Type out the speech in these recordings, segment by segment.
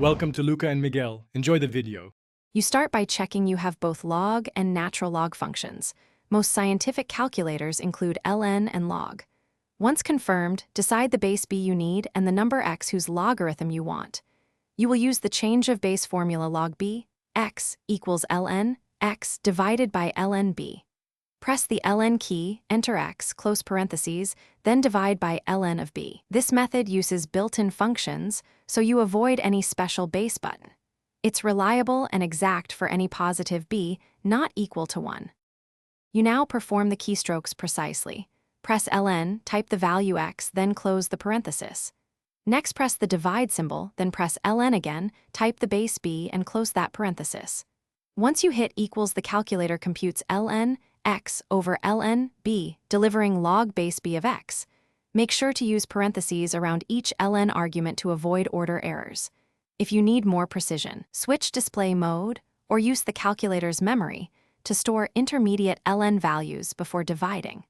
Welcome to Luca and Miguel. Enjoy the video. You start by checking you have both log and natural log functions. Most scientific calculators include ln and log. Once confirmed, decide the base b you need and the number x whose logarithm you want. You will use the change of base formula log b, x equals ln, x divided by ln b. Press the ln key, enter x, close parentheses, then divide by ln of b. This method uses built-in functions, so you avoid any special base button. It's reliable and exact for any positive b not equal to 1. You now perform the keystrokes precisely. Press ln, type the value x, then close the parenthesis. Next press the divide symbol, then press ln again, type the base b and close that parenthesis. Once you hit equals, the calculator computes ln x over ln b, delivering log base b of x. Make sure to use parentheses around each ln argument to avoid order errors. If you need more precision, switch display mode or use the calculator's memory to store intermediate ln values before dividing.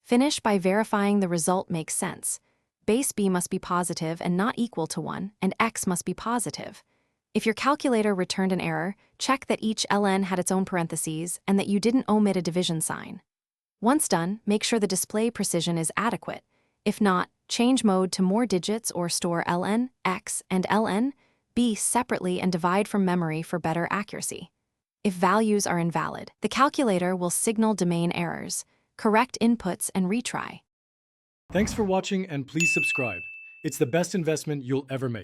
Finish by verifying the result makes sense. Base b must be positive and not equal to 1, and x must be positive. If your calculator returned an error, check that each ln had its own parentheses and that you didn't omit a division sign. Once done, make sure the display precision is adequate. If not, change mode to more digits or store ln, x, and ln, b separately and divide from memory for better accuracy. If values are invalid, the calculator will signal domain errors. Correct inputs and retry. Thanks for watching and please subscribe. It's the best investment you'll ever make.